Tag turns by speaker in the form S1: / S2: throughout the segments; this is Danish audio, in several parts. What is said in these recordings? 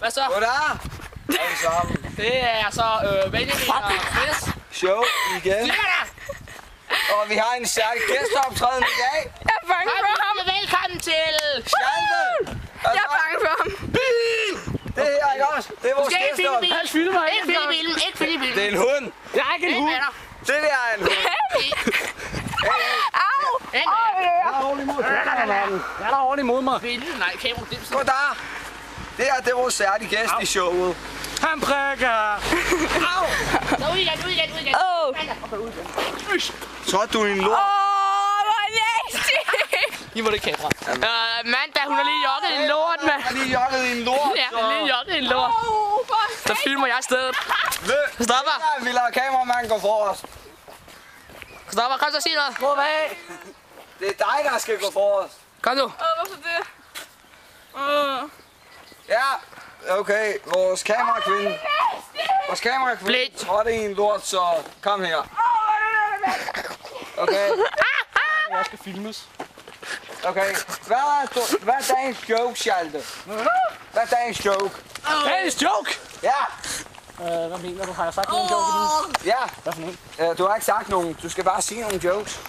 S1: Hvad så?
S2: Goddag. Alle sammen.
S1: Det er så Benjamin og Chris.
S2: Show igen. Og vi har en særlig gæsteoptræden i dag.
S3: Jeg er bange for ham.
S1: Velkommen til
S2: Schalte.
S3: Jeg er bange for ham.
S2: Det her, ikke også? Det er vores
S1: Ikke
S2: gæsteoptræden.
S1: filme
S4: Han filmer
S1: Ikke filme bilen, ikke filme bilen.
S2: Det er en hund.
S4: Jeg er ikke en hund.
S2: Det der er en hund.
S3: Au!
S4: Jeg er ordentligt mod. Jeg er der ordentligt mod mig.
S1: Bilen, nej, kamera, det er sådan.
S2: Goddag. Det her, det er vores særlige gæst i showet.
S4: Han prikker.
S1: Så ud igen, ud igen, ud igen.
S2: Så er du en lort.
S3: Hvor nasty!
S1: I må det kamera. Mandag, hun har lige jogget en lort, mand.
S2: Jeg har lige jogget i en lort.
S1: Ja, hun har lige jogget en lort. Så filmer jeg i stedet. Stopper.
S2: Vi lader kameramanden gå forrest.
S1: Stopper, kom så og sig noget.
S4: Gå væk.
S2: Det er dig, der skal gå forrest.
S1: Kom nu.
S3: Hvorfor det?
S2: Ja, okay. Vores kamerakvinde. Vores kamerakvinde
S1: Blind.
S2: trådte i en lort, så kom her. Okay.
S4: Jeg skal filmes.
S2: Okay. Hvad er dagens joke, Schalte? Hvad er dagens joke?
S4: Dagens joke.
S2: Ja,
S4: Hvad mener du? Har jeg sagt nogen joke endnu?
S2: ja.
S4: Hvad for nogen?
S2: Du har ikke sagt nogen. Du skal bare sige nogle jokes.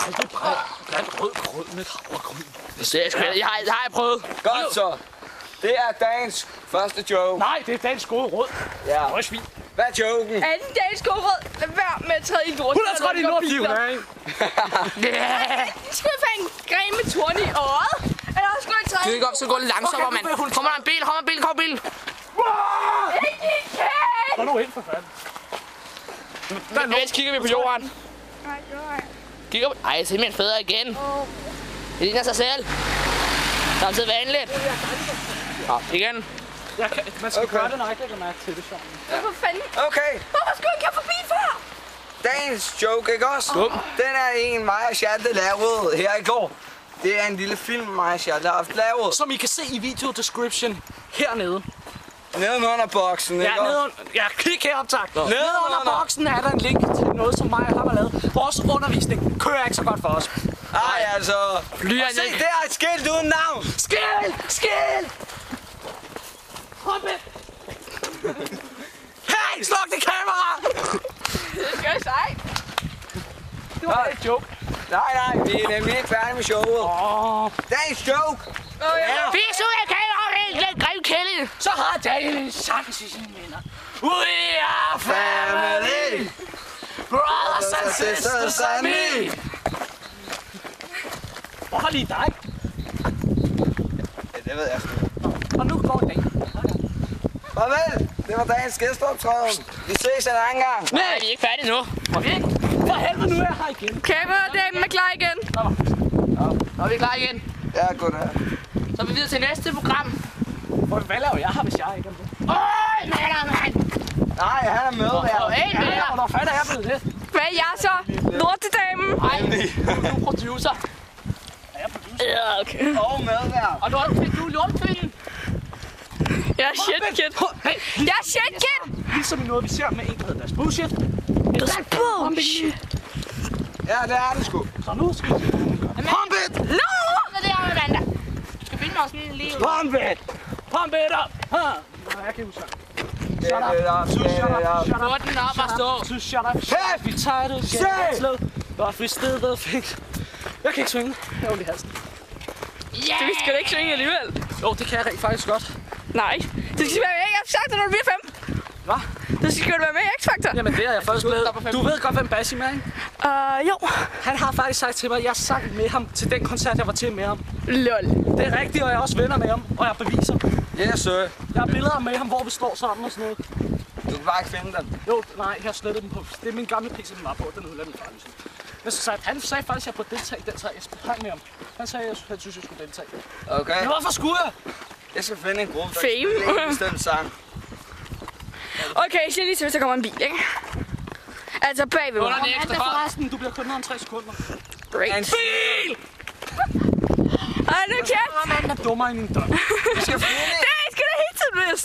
S4: Det er blandt rød grød med havregryn.
S1: Det har jeg prøvet.
S2: Godt så. Det er dagens første joke.
S4: Nej, det er dansk gode rød.
S2: Ja.
S4: Røgsvin.
S2: Hvad er joken?
S3: Anden dagens god rød. Lad være med at træde i lort.
S4: Hun har trådt i lortliv, ikke?
S3: Skal jeg få en gren med torn i øjet? Eller skal jeg træde
S1: Det
S3: i
S1: er ikke op, så går det langsommere, mand. Kommer der en bil, kommer en bil, kommer en bil.
S4: Gå nu ind for fanden.
S1: Imens kigger vi på jorden.
S3: Nej, nej.
S1: Kigger på... Ej, simpelthen fædre igen. Det ligner sig selv. Samtidig vanligt. Ja, igen.
S4: Man skal gøre det, når jeg ikke lægger mærke til det sammen.
S3: Hvorfor fanden?
S2: Okay.
S3: Hvorfor skulle jeg køre forbi før?
S2: Dagens joke, ikke også? Den er en, mig og Schalte lavede her i går. Det er en lille film, mig og Schalte har haft lavet.
S4: Som I kan se i video description hernede.
S2: Nede under boksen, ikke
S4: Ja,
S2: også?
S4: kig her optag. Nede under
S2: under.
S4: boksen er der en link til noget, som mig og ham har lavet. Vores undervisning kører ikke så godt for os.
S2: Ej, altså.
S1: Blyant,
S2: Se,
S1: ikke?
S2: der er et skilt uden navn.
S4: Skæld! Hop ind! Hey, sluk det kamera!
S3: Det skal jeg sige.
S4: Det var et joke.
S2: Nej, vi er nemlig ikke færdige med showet. Dagens joke.
S1: Vis ud af kameraet, den grimme kælde.
S4: Så har Daniel en chance i sine venner. We are
S2: Family.
S4: brothers and sisters and me. Hvorfor lige dig?
S2: Ja, det ved jeg.
S4: Og nu går dagen.
S2: Farvel. Det var dagens gæsteoptræden. Vi ses en anden gang.
S1: Nej, vi er ikke færdige nu.
S4: For helvede, nu er jeg her igen.
S3: Kameradamen er klar igen.
S1: Så er vi klar igen.
S2: Ja, goddag.
S1: Så er vi videre til næste program.
S4: Hvad laver jeg her, hvis jeg ikke er med?
S1: Mand.
S2: Nej, han er med her.
S1: Og en mere.
S4: Hvornår fanden er jeg blevet det?
S3: Hvad er jeg så? Lortedamen?
S1: Ej, du er producer.
S3: Ja, okay.
S2: Og medvær.
S1: Og du er lortfinden.
S3: Jeg er shitkid.
S4: Hey,
S3: Jeg er shitkid!
S4: ligesom noget, vi ser med en, der hedder That's Bullshit.
S3: Bullshit.
S2: Ja, det er den sgu.
S4: Så nu skal vi
S2: Pump it!
S3: No!
S1: Så det er Amanda. Du skal finde os sådan lige ud.
S4: pump it! Pump it up! Nej, jeg kan ikke huske.
S2: Shut up.
S1: Få den op og stå.
S4: Så shut up.
S2: Chef!
S4: Vi tager det
S2: Chef!
S4: igen. Godt, vi stedet fik. Jeg kan ikke svinge. Jeg har ondt i halsen.
S1: Ja!
S3: Det skal du ikke synge alligevel.
S4: Jo, det kan jeg rent faktisk godt.
S3: Nej. Du skal være med i X-Factor, når du bliver 5.
S4: Hvad?
S3: Du skal være med i X-Factor.
S4: Jamen, det er jeg først blevet. Du ved godt, hvem Basim er, ikke?
S3: Jo.
S4: Han har faktisk sagt til mig, at jeg sang med ham til den koncert, jeg var til med ham.
S3: Lol.
S4: Det er rigtigt, og jeg er også venner med ham, og jeg har beviser.
S2: Yes, sir.
S4: Jeg har billeder med ham, hvor vi står sammen og sådan noget.
S2: Du kan bare ikke finde den.
S4: Jo, nej, jeg har slettet dem på. Det er min gamle PC, den var på. Den udlader min far. Men så sagde han sagde faktisk, at jeg burde deltage i den, så jeg hang med ham. Han sagde, at han synes, jeg skulle deltage.
S2: Okay.
S4: Men hvorfor skulle jeg?
S2: Jeg skal finde en gruppe, der
S3: Fame.
S2: kan spille en bestemt sang.
S3: Okay, jeg siger lige til, hvis der kommer en bil, ikke? Altså bagved mig.
S1: Under det ekstra hånd.
S4: Forresten, du bliver kun ned om 3 sekunder.
S3: Great.
S2: En
S4: Bil!
S3: Ej, nu kæft.
S4: Han er dummere end en dør.
S2: Vi skal finde
S3: Det skal da helt tiden vidst.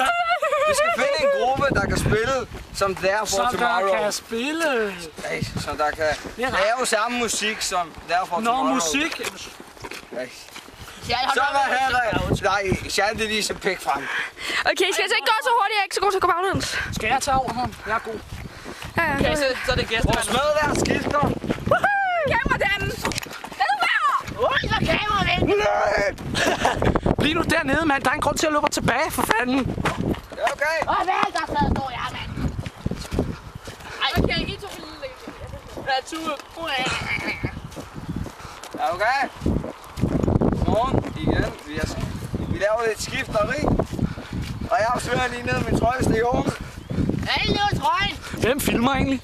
S2: Vi skal finde en gruppe, der kan spille som Therefore
S4: Så der
S2: Tomorrow.
S4: kan spille.
S2: Ej, som der kan
S4: Det er
S2: lave samme musik som Therefore
S4: Nå,
S2: Tomorrow.
S4: musik.
S2: Ej. Så var Henrik. Nej, Charlie lige så pæk frem.
S3: Okay, skal jeg så ikke gå så hurtigt? Jeg er ikke så god til at gå baglæns.
S4: Skal jeg tage over ham? Jeg er god.
S3: Ja,
S1: Okay, så er det gæster.
S2: Vores medvært skifter.
S3: Kameraden! Er du værd?
S1: Ui, så kameraet væk.
S2: Nej!
S4: Bliv nu dernede, mand. Der er en grund til at løbe tilbage, for fanden.
S2: Okay.
S1: Åh, hvad? Der står jeg, mand. Ej, okay, I to lille. Der er tur.
S2: Okay. Morgen igen. Vi laver lidt skifteri. Og jeg afslører lige ned min trøje i år.
S1: Hey, lille trøjen.
S4: Hvem filmer egentlig?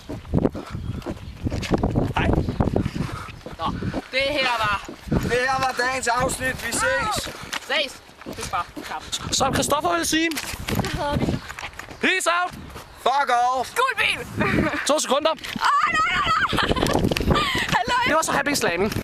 S4: Nej.
S1: Nå, det her var
S2: dagens afsnit. Vi ses.
S1: Ses. Det er bare kap.
S4: Som Christoffer vil sige. Peace out.
S2: Fuck off.
S3: Gul bil!
S4: 2 sekunder.
S3: Nej!
S4: Det var så happy slamming.